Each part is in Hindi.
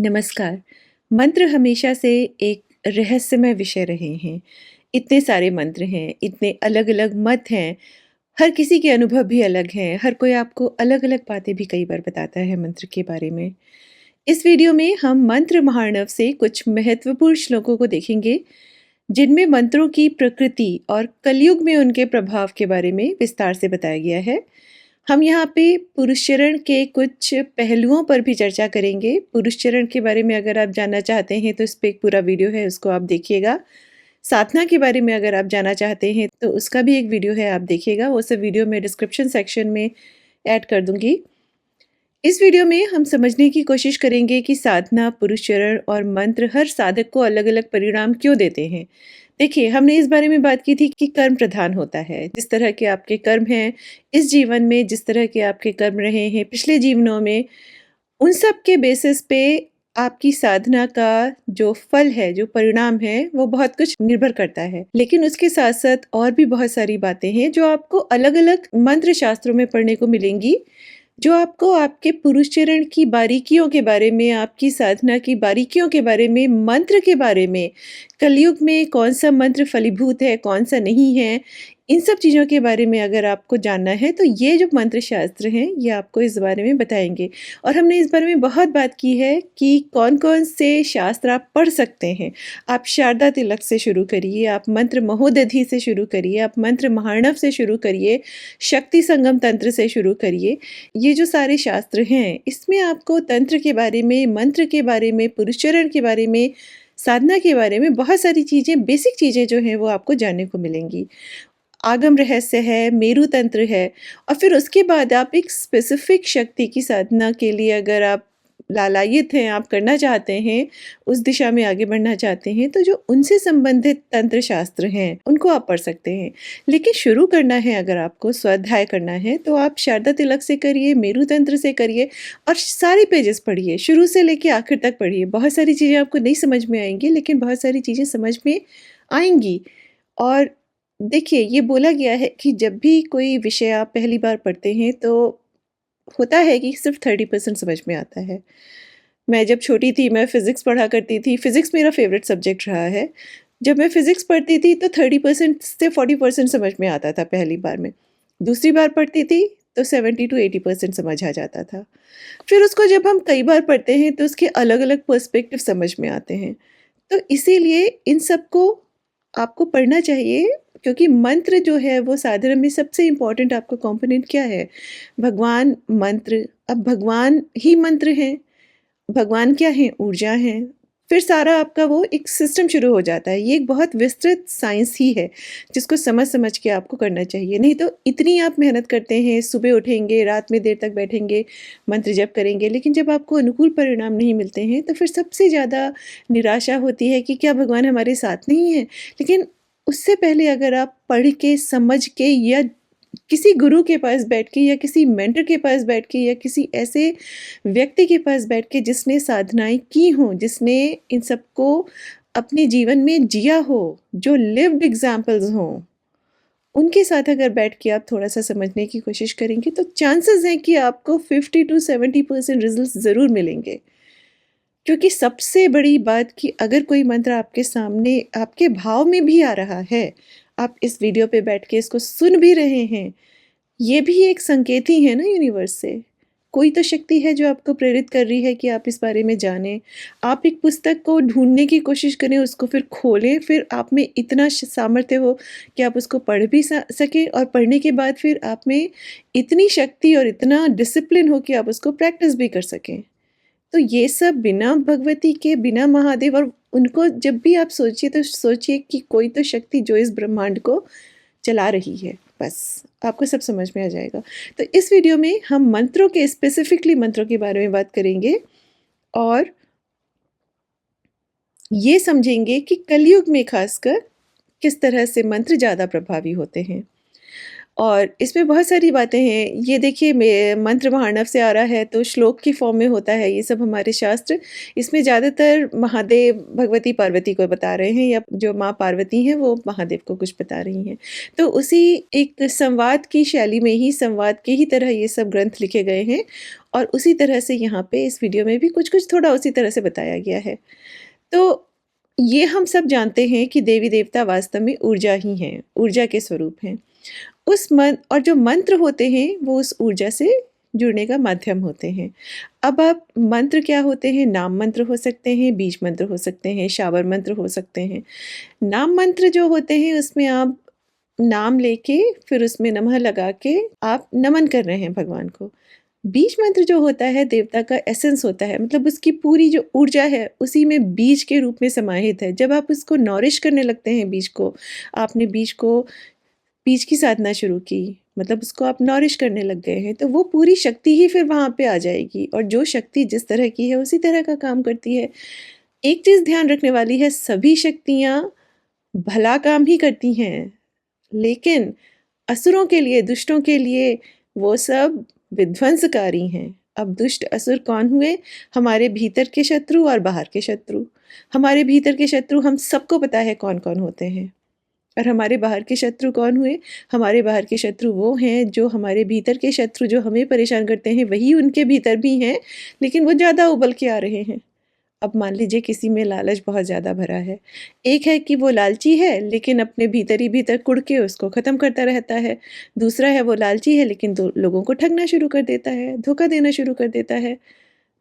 नमस्कार। मंत्र हमेशा से एक रहस्यमय विषय रहे हैं। इतने सारे मंत्र हैं, इतने अलग-अलग मत हैं, हर किसी के अनुभव भी अलग हैं, हर कोई आपको अलग-अलग बातें भी कई बार बताता है मंत्र के बारे में। इस वीडियो में हम मंत्र महार्णव से कुछ महत्वपूर्ण श्लोकों को देखेंगे, जिनमें मंत्रों की प्रकृति और कलयुग में उनके प्रभाव के बारे में विस्तार से बताया गया है। हम यहाँ पे पुरुष चरण के कुछ पहलुओं पर भी चर्चा करेंगे। पुरुष चरण के बारे में अगर आप जानना चाहते हैं तो इस पे एक पूरा वीडियो है, उसको आप देखिएगा। साधना के बारे में अगर आप जानना चाहते हैं तो उसका भी एक वीडियो है, आप देखिएगा। वो सब वीडियो मैं डिस्क्रिप्शन सेक्शन में ऐड कर दूँगी। इस वीडियो में हम समझने की कोशिश करेंगे कि साधना, पुरुष चरण और मंत्र हर साधक को अलग-अलग परिणाम क्यों देते हैं। देखिए, हमने इस बारे में बात की थी कि कर्म प्रधान होता है। जिस तरह के आपके कर्म हैं, इस जीवन में जिस तरह के आपके कर्म रहे हैं पिछले जीवनों में, उन सब के बेसिस पे आपकी साधना का जो फल है, जो परिणाम है, वो बहुत कुछ निर्भर करता है। लेकिन उसके साथ-साथ और भी बहुत सारी बातें हैं जो आपको अलग-अलग मंत्र शास्त्रों में पढ़ने को मिलेंगी, जो आपको आपके पुरुष चरण की बारीकियों के बारे में, आपकी साधना की बारीकियों के बारे में, मंत्र के बारे में, कलयुग में कौन-सा मंत्र फलीभूत है, कौन-सा नहीं है, इन सब चीज़ों के बारे में अगर आपको जानना है, तो ये जो मंत्र शास्त्र हैं, ये आपको इस बारे में बताएँगे। और हमने इस बारे में बहुत बात की है कि कौन-कौन से शास्त्र आप पढ़ सकते हैं। आप शारदा तिलक से शुरू करिए, आप मंत्र महोदधि से शुरू करिए, आप मंत्र महार्णव से शुरू करिए, शक्ति संगम तंत्र से शुरू करिए। ये जो सारे शास्त्र हैं, इसमें आपको तंत्र के बारे में, मंत्र के बारे में, पुरुषचरण के बारे में, साधना के बारे में बहुत सारी चीज़ें, बेसिक चीज़ें जो हैं, वो आपको जानने को मिलेंगी। आगम रहस्य है, मेरु तंत्र है और फिर उसके बाद आप एक स्पेसिफ़िक शक्ति की साधना के लिए अगर आप लालायित हैं, आप करना चाहते हैं, उस दिशा में आगे बढ़ना चाहते हैं, तो जो उनसे संबंधित तंत्र शास्त्र हैं, उनको आप पढ़ सकते हैं। लेकिन शुरू करना है अगर आपको स्वाध्याय करना है, तो आप शारदा तिलक से करिए, मेरु तंत्र से करिए और सारे पेजेज़ पढ़िए, शुरू से लेके आखिर तक पढ़िए। बहुत सारी चीज़ें आपको नहीं समझ में आएँगी, लेकिन बहुत सारी चीज़ें समझ में आएँगी। और देखिए, ये बोला गया है कि जब भी कोई विषय आप पहली बार पढ़ते हैं, तो होता है कि सिर्फ़ 30% समझ में आता है। मैं जब छोटी थी, मैं फ़िज़िक्स पढ़ा करती थी, फ़िज़िक्स मेरा फ़ेवरेट सब्जेक्ट रहा है। जब मैं फ़िज़िक्स पढ़ती थी, तो 30% से 40% समझ में आता था पहली बार में। दूसरी बार पढ़ती थी, तो 70 टू 80% समझ आ जाता था। फिर उसको जब हम कई बार पढ़ते हैं, तो उसके अलग-अलग पर्सपेक्टिव समझ में आते हैं। तो इसीलिए इन सबको आपको पढ़ना चाहिए क्योंकि मंत्र जो है वो साधना में सबसे इम्पोर्टेंट आपका कंपोनेंट क्या है? भगवान मंत्र, अब भगवान ही मंत्र हैं। भगवान क्या हैं? ऊर्जा हैं। फिर सारा आपका वो एक सिस्टम शुरू हो जाता है। ये एक बहुत विस्तृत साइंस ही है, जिसको समझ-समझ के आपको करना चाहिए। नहीं तो इतनी आप मेहनत करते हैं, सुबह उठेंगे, रात में देर तक बैठेंगे, मंत्र जप करेंगे, लेकिन जब आपको अनुकूल परिणाम नहीं मिलते हैं, तो फिर सबसे ज़्यादा निराशा होती है कि क्या भगवान हमारे साथ नहीं हैं? लेकिन उससे पहले अगर आप पढ़ के, समझ के या किसी गुरु के पास बैठ के या किसी मेंटर के पास बैठ के या किसी ऐसे व्यक्ति के पास बैठ के जिसने साधनाएँ की हों, जिसने इन सबको अपने जीवन में जिया हो, जो लिव्ड एग्ज़ाम्पल्स हों, उनके साथ अगर बैठ के आप थोड़ा-सा समझने की कोशिश करेंगे तो चांसेस हैं कि आपको 50 टू 70% रिज़ल्ट्स ज़रूर मिलेंगे। क्योंकि सबसे बड़ी बात कि अगर कोई मंत्र आपके सामने आपके भाव में भी आ रहा है, आप इस वीडियो पे बैठ के इसको सुन भी रहे हैं, ये भी एक संकेत ही है ना यूनिवर्स से। कोई तो शक्ति है जो आपको प्रेरित कर रही है कि आप इस बारे में जानें। आप एक पुस्तक को ढूँढने की कोशिश करें, उसको फिर खोलें, फिर आप में इतना सामर्थ्य हो कि आप उसको पढ़ भी सकें और पढ़ने के बाद फिर आप में इतनी शक्ति और इतना डिसिप्लिन हो कि आप उसको प्रैक्टिस भी कर सकें। तो ये सब बिना भगवती के, बिना महादेव और उनको जब भी आप सोचिए तो सोचिए कि कोई तो शक्ति जो इस ब्रह्मांड को चला रही है, बस आपको सब समझ में आ जाएगा। तो इस वीडियो में हम मंत्रों के स्पेसिफिकली मंत्रों के बारे में बात करेंगे और ये समझेंगे कि कलयुग में खासकर किस तरह से मंत्र ज़्यादा प्रभावी होते हैं। और इसमें बहुत सारी बातें हैं। ये देखिए मंत्र महार्णव से आ रहा है तो श्लोक की फॉर्म में होता है ये सब हमारे शास्त्र। इसमें ज़्यादातर महादेव भगवती पार्वती को बता रहे हैं या जो माँ पार्वती हैं वो महादेव को कुछ बता रही हैं। तो उसी एक संवाद की शैली में ही संवाद के ही तरह ये सब ग्रंथ लिखे गए हैं और उसी तरह से यहाँ पे इस वीडियो में भी कुछ-कुछ थोड़ा उसी तरह से बताया गया है। तो ये हम सब जानते हैं कि देवी-देवता वास्तव में ऊर्जा ही हैं, ऊर्जा के स्वरूप हैं। उस मन और जो मंत्र होते हैं वो उस ऊर्जा से जुड़ने का माध्यम होते हैं। अब आप मंत्र क्या होते हैं? नाम मंत्र हो सकते हैं, बीज मंत्र हो सकते हैं, शाबर मंत्र हो सकते हैं। नाम मंत्र जो होते हैं उसमें आप नाम लेके फिर उसमें नमः लगा के आप नमन कर रहे हैं भगवान को। बीज मंत्र जो होता है देवता का एसेंस होता है, मतलब उसकी पूरी जो ऊर्जा है उसी में बीज के रूप में समाहित है। जब आप उसको नॉरिश करने लगते हैं बीज को, आपने बीज की साधना शुरू की, मतलब उसको आप नॉरिश करने लग गए हैं, तो वो पूरी शक्ति ही फिर वहाँ पे आ जाएगी और जो शक्ति जिस तरह की है उसी तरह का काम करती है। एक चीज़ ध्यान रखने वाली है, सभी शक्तियाँ भला काम ही करती हैं, लेकिन असुरों के लिए, दुष्टों के लिए वो सब विध्वंसकारी हैं। अब दुष्ट असुर कौन हुए? हमारे भीतर के शत्रु और बाहर के शत्रु। हमारे भीतर के शत्रु हम सबको पता है कौन-कौन होते हैं। और हमारे बाहर के शत्रु कौन हुए? हमारे बाहर के शत्रु वो हैं जो हमारे भीतर के शत्रु जो हमें परेशान करते हैं वही उनके भीतर भी हैं, लेकिन वो ज़्यादा उबल के आ रहे हैं। अब मान लीजिए किसी में लालच बहुत ज़्यादा भरा है। एक है कि वो लालची है लेकिन अपने भीतर ही भीतर कुढ़ के उसको ख़त्म करता रहता है। दूसरा है वो लालची है लेकिन दो लोगों को ठगना शुरू कर देता है, धोखा देना शुरू कर देता है।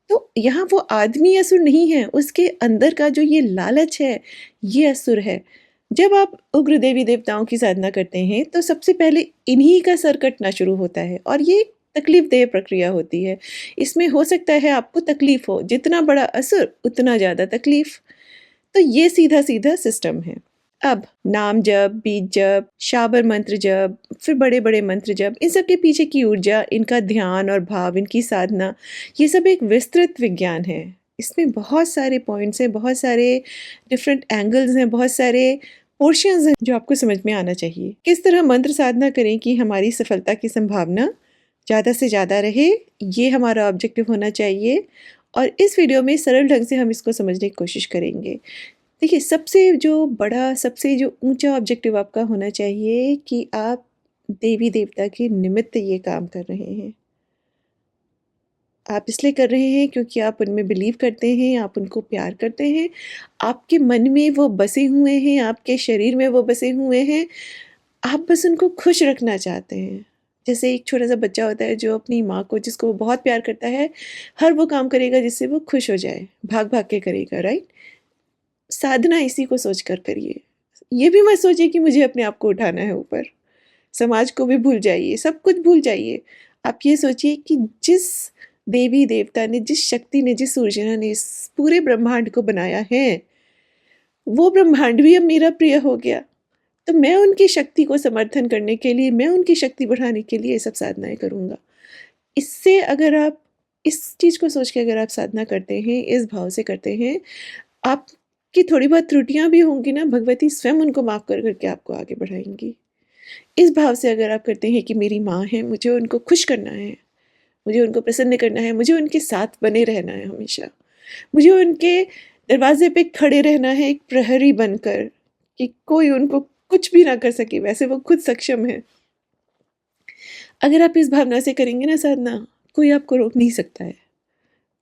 तो यहाँ वो आदमी असुर नहीं है, उसके अंदर का जो ये लालच है, ये असुर है। जब आप उग्र देवी देवताओं की साधना करते हैं तो सबसे पहले इन्हीं का सर कटना शुरू होता है और ये तकलीफ़देह प्रक्रिया होती है। इसमें हो सकता है आपको तकलीफ़ हो, जितना बड़ा असुर उतना ज़्यादा तकलीफ़। तो ये सीधा-सीधा सिस्टम है। अब नाम जप, बीज जप, शाबर मंत्र जप, फिर बड़े-बड़े मंत्र जप, इन सब के पीछे की ऊर्जा, इनका ध्यान और भाव, इनकी साधना, ये सब एक विस्तृत विज्ञान है। इसमें बहुत सारे पॉइंट्स हैं, बहुत सारे डिफरेंट एंगल्स हैं, बहुत सारे पोर्शंस हैं जो आपको समझ में आना चाहिए। किस तरह मंत्र साधना करें कि हमारी सफलता की संभावना ज़्यादा से ज़्यादा रहे, ये हमारा ऑब्जेक्टिव होना चाहिए और इस वीडियो में सरल ढंग से हम इसको समझने की कोशिश करेंगे। देखिए, सबसे जो ऊँचा ऑब्जेक्टिव आपका होना चाहिए कि आप देवी-देवता के निमित्त ये काम कर रहे हैं। आप इसलिए कर रहे हैं क्योंकि आप उनमें बिलीव करते हैं, आप उनको प्यार करते हैं, आपके मन में वो बसे हुए हैं, आपके शरीर में वो बसे हुए हैं, आप बस उनको खुश रखना चाहते हैं। जैसे एक छोटा-सा बच्चा होता है जो अपनी माँ को जिसको वो बहुत प्यार करता है, हर वो काम करेगा जिससे वो खुश हो जाए, भाग-भाग के करेगा, राइट? साधना इसी को सोचकर करिए। ये भी मत सोचिए कि मुझे अपने आप को उठाना है ऊपर। समाज को भी भूल जाइए, सब कुछ भूल जाइए। आप ये सोचिए कि जिस देवी-देवता ने, जिस शक्ति ने, जिस ऊर्जा ने इस पूरे ब्रह्मांड को बनाया है, वो ब्रह्मांड भी अब मेरा प्रिय हो गया। तो मैं उनकी शक्ति को समर्थन करने के लिए, मैं उनकी शक्ति बढ़ाने के लिए ये सब साधनाएँ करूँगा। इससे अगर आप इस चीज़ को सोच के अगर आप साधना करते हैं, इस भाव से करते हैं, आपकी थोड़ी बहुत त्रुटियाँ भी होंगी ना, भगवती स्वयं उनको माफ़ कर के आपको आगे बढ़ाएँगी। इस भाव से अगर आप करते हैं कि मेरी माँ है, मुझे उनको खुश करना है, मुझे उनको प्रसन्न करना है, मुझे उनके साथ बने रहना है हमेशा। मुझे उनके दरवाज़े पे खड़े रहना है एक प्रहरी बनकर कि कोई उनको कुछ भी ना कर सके, वैसे वो खुद सक्षम है। अगर आप इस भावना से करेंगे ना साधना, कोई आपको रोक नहीं सकता है।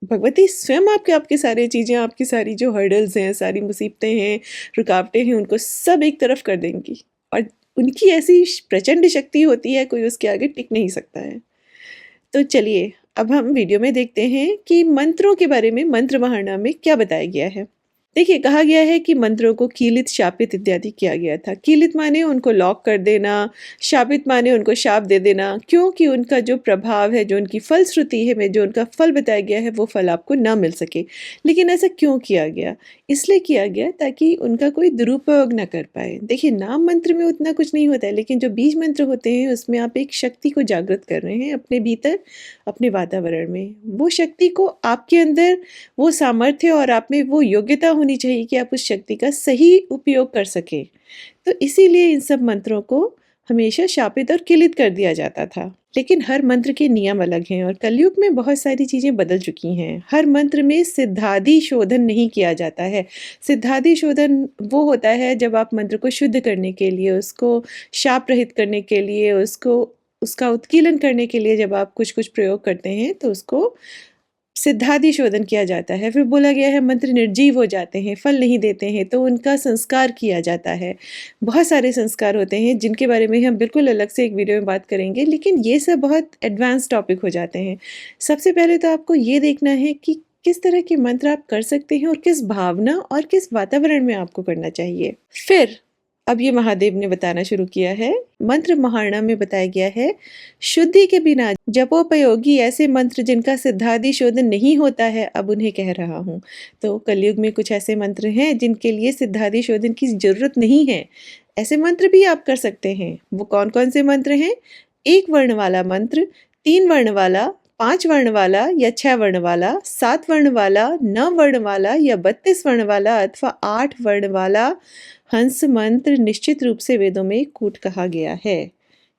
भगवती स्वयं आपकी सारी चीज़ें, आपकी सारी जो हर्डल्स हैं, सारी मुसीबतें हैं, रुकावटें हैं, उनको सब एक तरफ कर देंगी और उनकी ऐसी प्रचंड शक्ति होती है, कोई उसके आगे टिक नहीं सकता है। तो चलिए, अब हम वीडियो में देखते हैं कि मंत्रों के बारे में मंत्र महारणा में क्या बताया गया है। देखिए, कहा गया है कि मंत्रों को कीलित, शापित इत्यादि किया गया था। कीलित माने उनको लॉक कर देना, शापित माने उनको शाप दे देना, क्योंकि उनका जो प्रभाव है, जो उनकी फलश्रुति है, में जो उनका फल बताया गया है, वो फल आपको ना मिल सके। लेकिन ऐसा क्यों किया गया? इसलिए किया गया ताकि उनका कोई दुरुपयोग ना कर पाए। देखिए, नाम मंत्र में उतना कुछ नहीं होता है, लेकिन जो बीज मंत्र होते हैं, उसमें आप एक शक्ति को जागृत कर रहे हैं अपने भीतर, अपने वातावरण में। वो शक्ति को आपके अंदर वो सामर्थ्य और आप में वो योग्यता होनी चाहिए कि आप उस शक्ति का सही उपयोग कर सकें। तो इसीलिए इन सब मंत्रों को हमेशा शापित और किलित कर दिया जाता था। लेकिन हर मंत्र के नियम अलग हैं और कलयुग में बहुत सारी चीजें बदल चुकी हैं। हर मंत्र में सिद्धादि शोधन नहीं किया जाता है। सिद्धादि शोधन वो होता है जब आप मंत्र को शुद्ध करने के लिए, उसको शाप रहित करने के लिए, उसको उसका उत्कीलन करने के लिए जब आप कुछ कुछ प्रयोग करते हैं तो उसको सिद्धादि शोधन किया जाता है। फिर बोला गया है मंत्र निर्जीव हो जाते हैं, फल नहीं देते हैं, तो उनका संस्कार किया जाता है। बहुत सारे संस्कार होते हैं जिनके बारे में हम बिल्कुल अलग से एक वीडियो में बात करेंगे, लेकिन ये सब बहुत एडवांस टॉपिक हो जाते हैं। सबसे पहले तो आपको ये देखना है कि किस तरह के मंत्र आप कर सकते हैं और किस भावना और किस वातावरण में आपको करना चाहिए। फिर अब ये महादेव ने बताना शुरू किया है। मंत्र महारणा में बताया गया है, शुद्धि के बिना जपोपयोगी ऐसे मंत्र जिनका सिद्धादि शोधन नहीं होता है, अब उन्हें कह रहा हूँ। तो कलयुग में कुछ ऐसे मंत्र हैं जिनके लिए सिद्धादि शोधन की जरूरत नहीं है। ऐसे मंत्र भी आप कर सकते हैं। वो कौन कौन से मंत्र हैं? 1 वर्ण वाला मंत्र, 3 वर्ण वाला, 5 वर्ण वाला या 6 वर्ण वाला, 7 वर्ण वाला, 9 वर्ण वाला या 32 वर्ण वाला अथवा 8 वर्ण वाला हंस मंत्र निश्चित रूप से वेदों में कूट कहा गया है।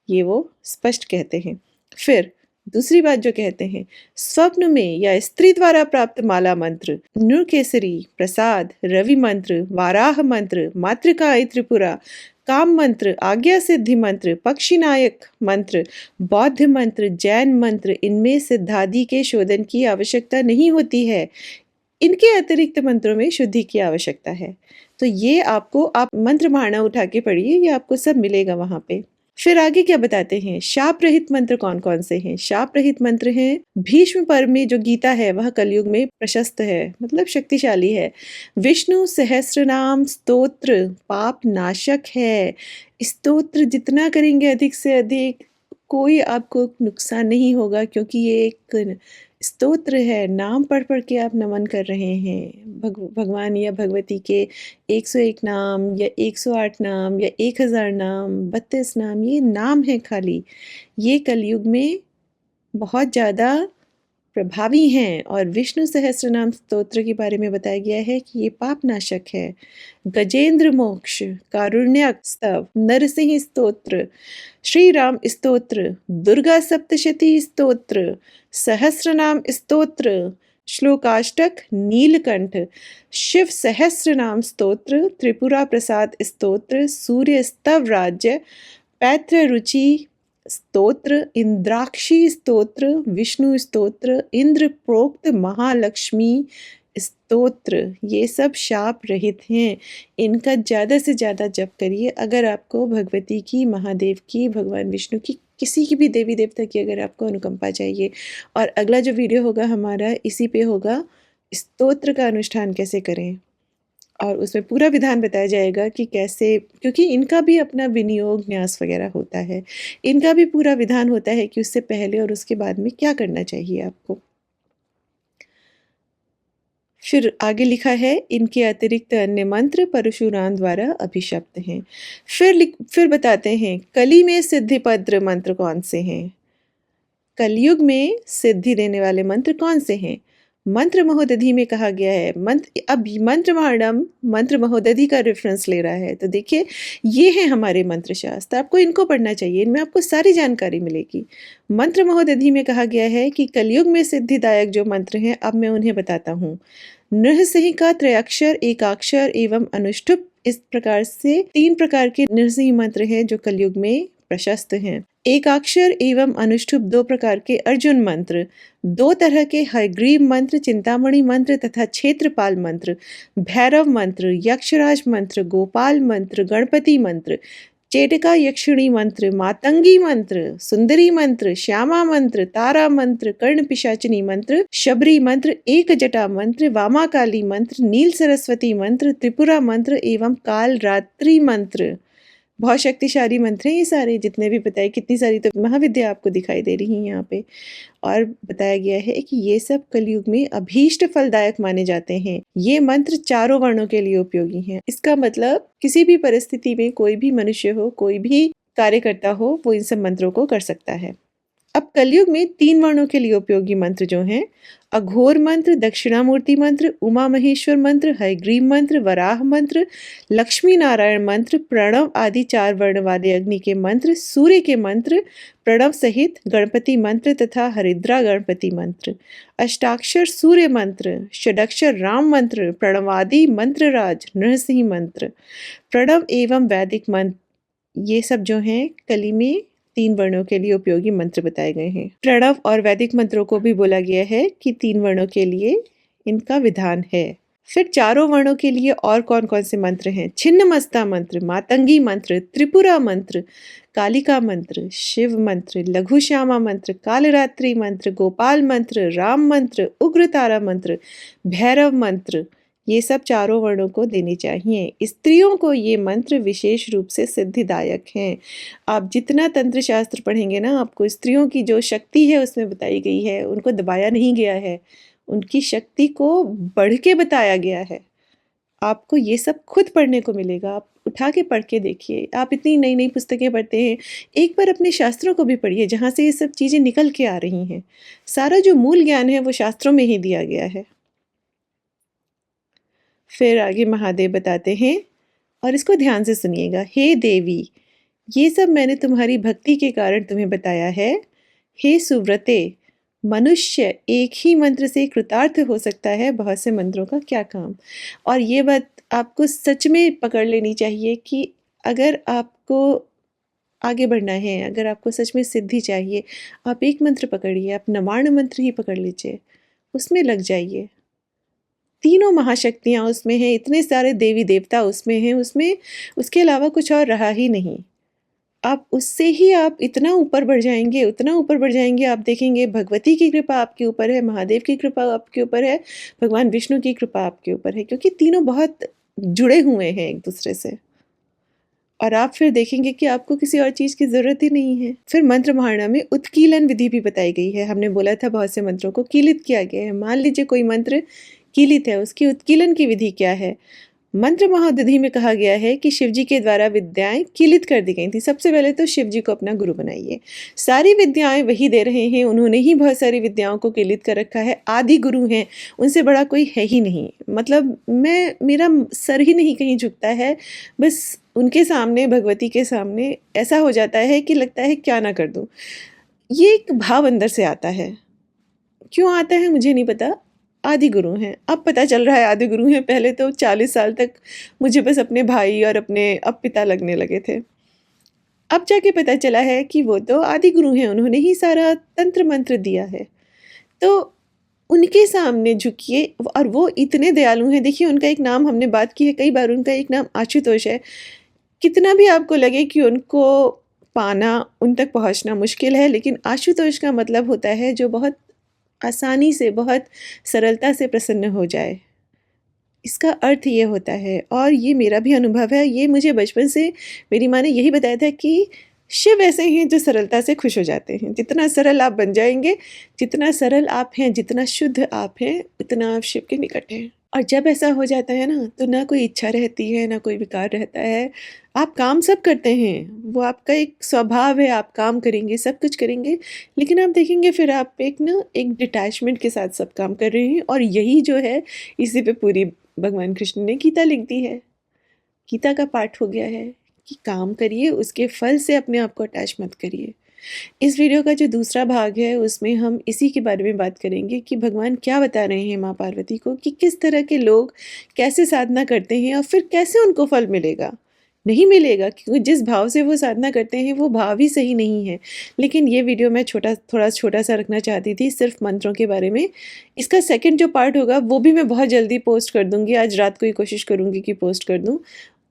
ये वो स्पष्ट कहते हैं। फिर दूसरी बात जो कहते हैं, स्वप्न में या स्त्री द्वारा प्राप्त माला मंत्र, नृकेसरी, प्रसाद, रवि मंत्र, वाराह मंत्र, मातृकाई त्रिपुरा, काम मंत्र, आज्ञा सिद्धि मंत्र, पक्षीनायक मंत्र, बौद्ध मंत्र, जैन मंत्र, इनमें सिद्धादि के शोधन की आवश्यकता नहीं होती है। इनके अतिरिक्त मंत्रों में शुद्धि की आवश्यकता है। तो ये आपको, आप मंत्र महारणा उठा के पढ़िए, ये आपको सब मिलेगा वहां पे। फिर आगे क्या बताते हैं, शाप रहित मंत्र कौन कौन से हैं? शाप रहित मंत्र हैं, भीष्म पर्व में जो गीता है वह कलयुग में प्रशस्त है, मतलब शक्तिशाली है। विष्णु सहस्रनाम स्तोत्र पाप नाशक है। स्तोत्र जितना करेंगे अधिक से अधिक, कोई आपको नुकसान नहीं होगा, क्योंकि ये एक स्तोत्र है। नाम पढ़ पढ़ के आप नमन कर रहे हैं भगवान या भगवती के 101 नाम या 108 नाम या 1000 नाम, 32 नाम, ये नाम है खाली। ये कलयुग में बहुत ज़्यादा प्रभावी हैं। और विष्णु सहस्त्रनाम स्तोत्र के बारे में बताया गया है कि ये पाप नाशक है। गजेंद्र मोक्ष, कारुण्यक स्तव, नरसिंह स्तोत्र, श्री राम स्तोत्र, दुर्गा सप्तशती स्तोत्र, सहस्रनाम स्तोत्र, श्लोकाष्टक, नीलकंठ, शिव सहस्रनाम स्तोत्र, त्रिपुरा प्रसाद स्तोत्र, सूर्य स्तव राज्य, पैत्र रुचि स्तोत्र, इंद्राक्षी स्तोत्र, विष्णु स्तोत्र, इंद्र प्रोक्त महालक्ष्मी स्तोत्र, ये सब शाप रहित हैं। इनका ज़्यादा से ज़्यादा जप करिए। अगर आपको भगवती की, महादेव की, भगवान विष्णु की, किसी की भी देवी देवता की अगर आपको अनुकंपा चाहिए। और अगला जो वीडियो होगा हमारा, इसी पे होगा स्तोत्र का अनुष्ठान कैसे करें, और उसमें पूरा विधान बताया जाएगा कि कैसे, क्योंकि इनका भी अपना विनियोग न्यास वगैरह होता है, इनका भी पूरा विधान होता है कि उससे पहले और उसके बाद में क्या करना चाहिए आपको। फिर आगे लिखा है, इनके अतिरिक्त अन्य मंत्र परशुराम द्वारा अभिशप्त हैं। फिर बताते हैं, कली में सिद्धिपद्र मंत्र कौन से हैं? कलयुग में सिद्धि देने वाले मंत्र कौन से हैं? मंत्र महोदधि में कहा गया है। अब मंत्र महारणम मंत्र महोदधि का रेफरेंस ले रहा है। तो देखिए, ये है हमारे मंत्र शास्त्र, आपको इनको पढ़ना चाहिए, इनमें आपको सारी जानकारी मिलेगी। मंत्र महोदधि में कहा गया है कि कलयुग में सिद्धिदायक जो मंत्र हैं, अब मैं उन्हें बताता हूँ। नृसिंह का त्रयाक्षर, एकाक्षर एवं अनुष्ठुप, इस प्रकार से 3 प्रकार के नृसिंह मंत्र हैं जो कलयुग में प्रशस्त हैं। एकाक्षर एवं अनुष्ठुप 2 प्रकार के अर्जुन मंत्र, 2 तरह के हयग्रीव मंत्र, चिंतामणि मंत्र तथा क्षेत्रपाल मंत्र, भैरव मंत्र, यक्षराज मंत्र, गोपाल मंत्र, गणपति मंत्र, चेटका यक्षिणी मंत्र, मातंगी मंत्र, सुंदरी मंत्र, श्यामा मंत्र, तारा मंत्र, कर्ण पिशाचिनी मंत्र, शबरी मंत्र, एक जटा मंत्र, वामा काली मंत्र, नील सरस्वती मंत्र, त्रिपुरा मंत्र एवं काल रात्रि मंत्र। बहुत शक्तिशाली मंत्र हैं ये सारे, जितने भी बताए। कितनी सारी तो महाविद्या आपको दिखाई दे रही है यहाँ पे। और बताया गया है कि ये सब कलयुग में अभीष्ट फलदायक माने जाते हैं। ये मंत्र 4 वर्णों के लिए उपयोगी हैं। इसका मतलब किसी भी परिस्थिति में कोई भी मनुष्य हो, कोई भी कार्य करता हो, वो इन सब मंत्रों को कर सकता है। अब कलयुग में 3 वर्णों के लिए उपयोगी मंत्र जो हैं, अघोर मंत्र, दक्षिणामूर्ति मंत्र, उमा महेश्वर मंत्र, हयग्रीव मंत्र, वराह मंत्र, लक्ष्मी नारायण मंत्र, प्रणव आदि 4 वर्ण वाले अग्नि के मंत्र, सूर्य के मंत्र, प्रणव सहित गणपति मंत्र तथा हरिद्रा गणपति मंत्र, अष्टाक्षर सूर्य मंत्र, षडक्षर राम मंत्र, प्रणवादि मंत्रराज नरसिंह मंत्र, प्रणव एवं वैदिक मंत्र, ये सब जो हैं कली में 3 वर्णों के लिए उपयोगी मंत्र बताए गए हैं। प्रणव और वैदिक मंत्रों को भी बोला गया है कि 3 वर्णों के लिए इनका विधान है। फिर चारों वर्णों के लिए और कौन-कौन से मंत्र हैं? छिन्नमस्ता मंत्र, मातंगी मंत्र, त्रिपुरा मंत्र, कालिका मंत्र, शिव मंत्र, लघु श्यामा मंत्र, कालरात्रि मंत्र, गोपाल मंत्र, राम मंत्र, उग्रतारा मंत्र, भैरव मंत्र, ये सब चारों वर्णों को देने चाहिए। स्त्रियों को ये मंत्र विशेष रूप से सिद्धिदायक हैं। आप जितना तंत्र शास्त्र पढ़ेंगे ना, आपको स्त्रियों की जो शक्ति है उसमें बताई गई है, उनको दबाया नहीं गया है, उनकी शक्ति को बढ़ के बताया गया है। आपको ये सब खुद पढ़ने को मिलेगा, आप उठा के पढ़ के देखिए। आप इतनी नई-नई पुस्तकें पढ़ते हैं, एक बार अपने शास्त्रों को भी पढ़िए जहाँ से ये सब चीज़ें निकल के आ रही हैं। सारा जो मूल ज्ञान है वो शास्त्रों में ही दिया गया है। फिर आगे महादेव बताते हैं और इसको ध्यान से सुनिएगा। हे देवी, ये सब मैंने तुम्हारी भक्ति के कारण तुम्हें बताया है। हे सुव्रते, मनुष्य एक ही मंत्र से कृतार्थ हो सकता है, बहुत से मंत्रों का क्या काम। और ये बात आपको सच में पकड़ लेनी चाहिए कि अगर आपको आगे बढ़ना है, अगर आपको सच में सिद्धि चाहिए, आप एक मंत्र पकड़िए, आप नवार्ण मंत्र ही पकड़ लीजिए, उसमें लग जाइए। तीनों महाशक्तियाँ उसमें हैं, इतने सारे देवी देवता उसमें हैं, उसमें उसके अलावा कुछ और रहा ही नहीं। आप उससे ही आप इतना ऊपर बढ़ जाएंगे, उतना ऊपर बढ़ जाएंगे, आप देखेंगे भगवती की कृपा आपके ऊपर है, महादेव की कृपा आपके ऊपर है, भगवान विष्णु की कृपा आपके ऊपर है, क्योंकि तीनों बहुत जुड़े हुए हैं एक दूसरे से। और आप फिर देखेंगे कि आपको किसी और चीज़ की ज़रूरत ही नहीं है। फिर मंत्र महारणा में उत्कीलन विधि भी बताई गई है। हमने बोला था बहुत से मंत्रों को कीलित किया गया है। मान लीजिए कोई मंत्र कीलित है, उसकी उत्कीलन की विधि क्या है? मंत्र महादधि में कहा गया है कि शिव जी के द्वारा विद्याएं कीलित कर दी गई थी। सबसे पहले तो शिव जी को अपना गुरु बनाइए। सारी विद्याएं वही दे रहे हैं, उन्होंने ही बहुत सारी विद्याओं को कीलित कर रखा है। आदि गुरु हैं, उनसे बड़ा कोई है ही नहीं। मतलब मेरा सर ही नहीं कहीं झुकता है, बस उनके सामने, भगवती के सामने ऐसा हो जाता है कि लगता है क्या ना कर दूं। ये एक भाव अंदर से आता है। क्यों आता है मुझे नहीं पता। आदि गुरु हैं, अब पता चल रहा है आदि गुरु हैं। पहले तो 40 साल तक मुझे बस अपने भाई और अपने अब पिता लगने लगे थे। अब जाके पता चला है कि वो तो आदि गुरु हैं, उन्होंने ही सारा तंत्र मंत्र दिया है। तो उनके सामने झुकिए, और वो इतने दयालु हैं। देखिए उनका एक नाम हमने बात की है कई बार, उनका एक नाम आशुतोष है। कितना भी आपको लगे कि उनको पाना, उन तक पहुंचना मुश्किल है, लेकिन आशुतोष का मतलब होता है जो बहुत आसानी से, बहुत सरलता से प्रसन्न हो जाए। इसका अर्थ ये होता है, और ये मेरा भी अनुभव है। ये मुझे बचपन से मेरी माँ ने यही बताया था कि शिव ऐसे हैं जो सरलता से खुश हो जाते हैं। जितना सरल आप बन जाएंगे, जितना सरल आप हैं, जितना शुद्ध आप हैं, उतना आप शिव के निकट हैं। और जब ऐसा हो जाता है ना, तो ना कोई इच्छा रहती है, ना कोई विकार रहता है। आप काम सब करते हैं, वो आपका एक स्वभाव है, आप काम करेंगे, सब कुछ करेंगे, लेकिन आप देखेंगे फिर आप एक डिटैचमेंट के साथ सब काम कर रहे हैं। और यही जो है, इसी पे पूरी भगवान कृष्ण ने गीता लिख दी है। गीता का पाठ हो गया है कि काम करिए, उसके फल से अपने आप को अटैच मत करिए। इस वीडियो का जो दूसरा भाग है, उसमें हम इसी के बारे में बात करेंगे कि भगवान क्या बता रहे हैं माँ पार्वती को, कि किस तरह के लोग कैसे साधना करते हैं और फिर कैसे उनको फल मिलेगा। नहीं मिलेगा, क्योंकि जिस भाव से वो साधना करते हैं वो भाव ही सही नहीं है। लेकिन ये वीडियो मैं थोड़ा छोटा सा रखना चाहती थी, सिर्फ मंत्रों के बारे में। इसका सेकंड जो पार्ट होगा वो भी मैं बहुत जल्दी पोस्ट कर दूंगी। आज रात को ही कोशिश करूंगी कि पोस्ट कर दूं।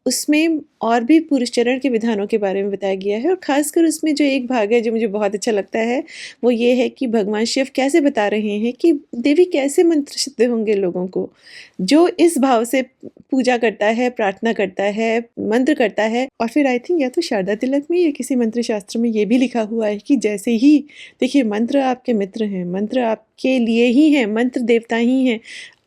उसमें और भी पुरुष चरण के विधानों के बारे में बताया गया है, और ख़ासकर उसमें जो एक भाग है जो मुझे बहुत अच्छा लगता है, वो ये है कि भगवान शिव कैसे बता रहे हैं कि देवी कैसे मंत्र सिद्ध होंगे लोगों को। जो इस भाव से पूजा करता है, प्रार्थना करता है, मंत्र करता है। और फिर आई थिंक या तो शारदा तिलक में या किसी मंत्र शास्त्र में ये भी लिखा हुआ है कि जैसे ही, देखिए मंत्र आपके मित्र हैं, मंत्र आपके लिए ही हैं, मंत्र देवता ही हैं।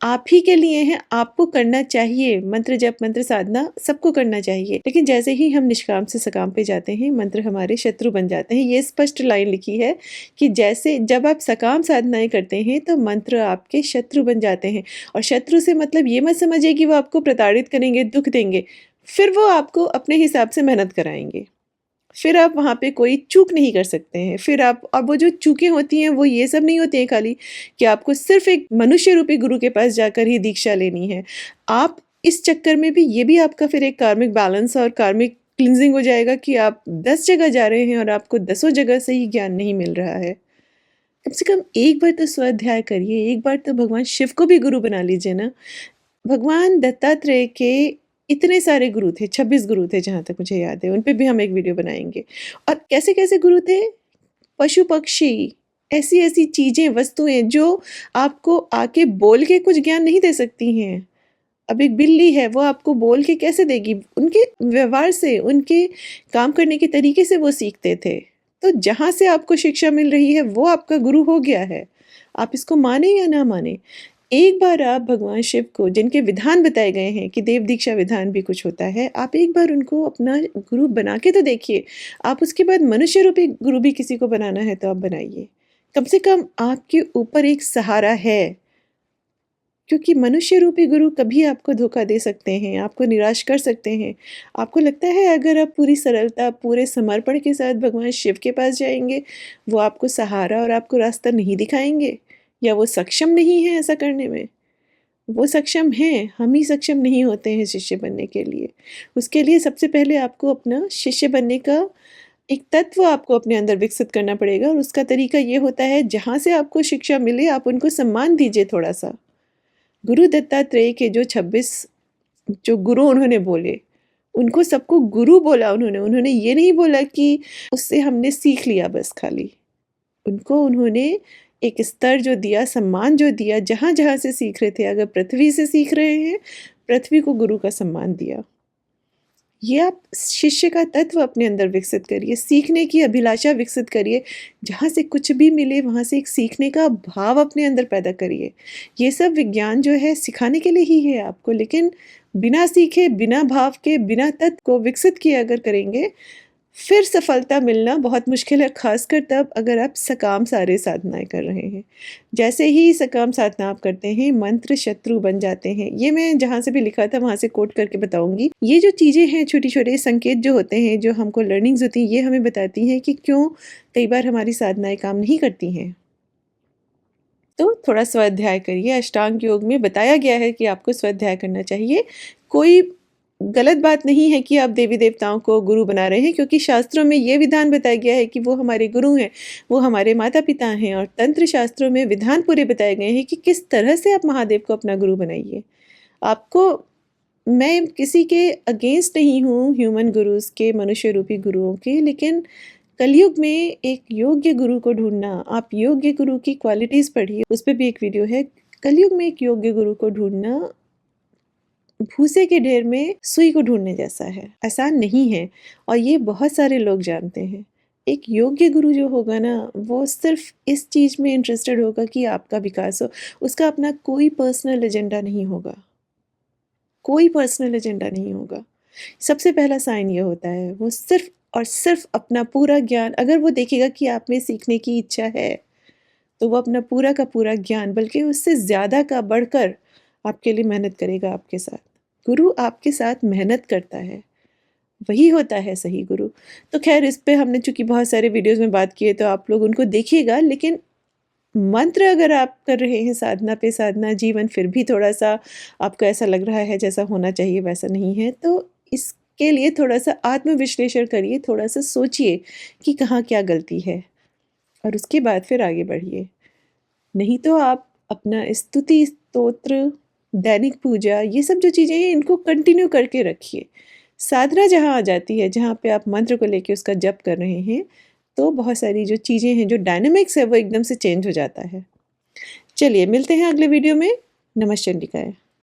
आप ही के लिए हैं, आपको करना चाहिए। मंत्र जप, मंत्र साधना सबको करना चाहिए, लेकिन जैसे ही हम निष्काम से सकाम पे जाते हैं, मंत्र हमारे शत्रु बन जाते हैं। ये स्पष्ट लाइन लिखी है कि जैसे जब आप सकाम साधनाएँ करते हैं, तो मंत्र आपके शत्रु बन जाते हैं। और शत्रु से मतलब ये मत समझिए कि वो आपको प्रताड़ित करेंगे, दुःख देंगे। फिर वो आपको अपने हिसाब से मेहनत कराएँगे। फिर आप वहाँ पे कोई चूक नहीं कर सकते हैं। फिर आप, और वो जो चूकें होती हैं वो ये सब नहीं होती हैं खाली कि आपको सिर्फ़ एक मनुष्य रूपी गुरु के पास जाकर ही दीक्षा लेनी है। आप इस चक्कर में भी, ये भी आपका फिर एक कार्मिक बैलेंस और कार्मिक क्लींजिंग हो जाएगा कि आप 10 जगह जा रहे हैं और आपको दसों जगह से ही ज्ञान नहीं मिल रहा है। कम से कम एक बार तो स्वाध्याय करिए, एक बार तो भगवान शिव को भी गुरु बना लीजिए ना। भगवान दत्तात्रेय के इतने सारे गुरु थे, 26 गुरु थे जहाँ तक मुझे याद है, उन पे भी हम एक वीडियो बनाएँगे। और कैसे-कैसे गुरु थे? पशु-पक्षी, ऐसी-ऐसी चीज़ें, वस्तुएँ जो आपको आके बोल के कुछ ज्ञान नहीं दे सकती हैं। अब एक बिल्ली है, वो आपको बोल के कैसे देगी? उनके व्यवहार से, उनके काम करने के तरीके से वो सीखते थे। तो जहाँ से आपको शिक्षा मिल रही है, वो आपका गुरु हो गया है। आप इसको माने या ना माने। एक बार आप भगवान शिव को, जिनके विधान बताए गए हैं कि देव दीक्षा विधान भी कुछ होता है, आप एक बार उनको अपना गुरु बना के तो देखिए। आप उसके बाद मनुष्य रूपी गुरु भी किसी को बनाना है तो आप बनाइए। कम से कम आपके ऊपर एक सहारा है, क्योंकि मनुष्य रूपी गुरु कभी आपको धोखा दे सकते हैं, आपको निराश कर सकते हैं। आपको लगता है अगर आप पूरी सरलता, पूरे समर्पण के साथ भगवान शिव के पास जाएँगे, वो आपको सहारा और आपको रास्ता नहीं दिखाएँगे? या वो सक्षम नहीं हैं ऐसा करने में? वो सक्षम हैं, हम ही सक्षम नहीं होते हैं शिष्य बनने के लिए। उसके लिए सबसे पहले आपको अपना शिष्य बनने का एक तत्व आपको अपने अंदर विकसित करना पड़ेगा, और उसका तरीका ये होता है, जहाँ से आपको शिक्षा मिले आप उनको सम्मान दीजिए थोड़ा-सा। गुरु दत्तात्रेय के जो 26 जो गुरु उन्होंने बोले, उनको सबको गुरु बोला उन्होंने। उन्होंने ये नहीं बोला कि उससे हमने सीख लिया बस खाली। उनको उन्होंने एक स्तर जो दिया, सम्मान जो दिया, जहाँ-जहाँ से सीख रहे थे, अगर पृथ्वी से सीख रहे हैं, पृथ्वी को गुरु का सम्मान दिया। ये आप शिष्य का तत्व अपने अंदर विकसित करिए, सीखने की अभिलाषा विकसित करिए, जहाँ से कुछ भी मिले वहाँ से एक सीखने का भाव अपने अंदर पैदा करिए। ये सब विज्ञान जो है सिखाने के लिए ही है आपको, लेकिन बिना सीखे, बिना भाव के, बिना तत्व को विकसित किए अगर करेंगे, फिर सफलता मिलना बहुत मुश्किल है, ख़ासकर तब अगर आप सकाम सारे साधनाएँ कर रहे हैं। जैसे ही सकाम साधना आप करते हैं, मंत्र शत्रु बन जाते हैं। ये मैं जहाँ से भी लिखा था वहाँ से कोट करके बताऊँगी। ये जो चीज़ें हैं, छोटे-छोटे संकेत जो होते हैं, जो हमको लर्निंग्स होती हैं, ये हमें बताती हैं कि क्यों कई बार हमारी साधनाएँ काम नहीं करती हैं। तो थोड़ा स्वाध्याय करिए। अष्टांग योग में बताया गया है कि आपको स्वाध्याय करना चाहिए। कोई गलत बात नहीं है कि आप देवी-देवताओं को गुरु बना रहे हैं, क्योंकि शास्त्रों में ये विधान बताया गया है कि वो हमारे गुरु हैं, वो हमारे माता-पिता हैं, और तंत्र शास्त्रों में विधान पूरे बताए गए हैं कि किस तरह से आप महादेव को अपना गुरु बनाइए। आपको, मैं किसी के अगेंस्ट नहीं हूँ ह्यूमन गुरुज़ के, मनुष्य रूपी गुरुओं के, लेकिन कलयुग में एक योग्य गुरु को ढूँढना, आप योग्य गुरु की क्वालिटीज़ पढ़िए, उस पे भी एक वीडियो है। कलयुग में एक योग्य गुरु को ढूँढना भूसे के ढेर में सुई को ढूँढने जैसा है, आसान नहीं है, और ये बहुत सारे लोग जानते हैं। एक योग्य गुरु जो होगा ना, वो सिर्फ़ इस चीज़ में इंटरेस्टेड होगा कि आपका विकास हो, उसका अपना कोई पर्सनल एजेंडा नहीं होगा, कोई पर्सनल एजेंडा नहीं होगा। सबसे पहला साइन ये होता है, वो सिर्फ़ और सिर्फ़ अपना पूरा ज्ञान, अगर वो देखेगा कि आप में सीखने की इच्छा है, तो वो अपना पूरा का पूरा ज्ञान, बल्कि उससे ज़्यादा का बढ़कर आपके लिए मेहनत करेगा आपके साथ। गुरु आपके साथ मेहनत करता है, वही होता है सही गुरु। तो ख़ैर, इस पे हमने चूँकि बहुत सारे वीडियोज़ में बात की है, तो आप लोग उनको देखिएगा, लेकिन मंत्र अगर आप कर रहे हैं साधना पे साधना, जीवन फिर भी थोड़ा-सा आपको ऐसा लग रहा है जैसा होना चाहिए वैसा नहीं है, तो इसके लिए थोड़ा-सा आत्म-विश्लेषण करिए, थोड़ा-सा सोचिए कि कहाँ क्या गलती है, और उसके बाद फिर आगे बढ़िए। नहीं तो आप अपना स्तुति, स्तोत्र, दैनिक पूजा, ये सब जो चीज़ें हैं इनको कंटिन्यू करके रखिए। साधना जहाँ आ जाती है, जहाँ पे आप मंत्र को लेके उसका जप कर रहे हैं, तो बहुत सारी जो चीज़ें हैं, जो डायनामिक्स है, वो एकदम से चेंज हो जाता है। चलिए मिलते हैं अगले वीडियो में। नमः चंडिकाय।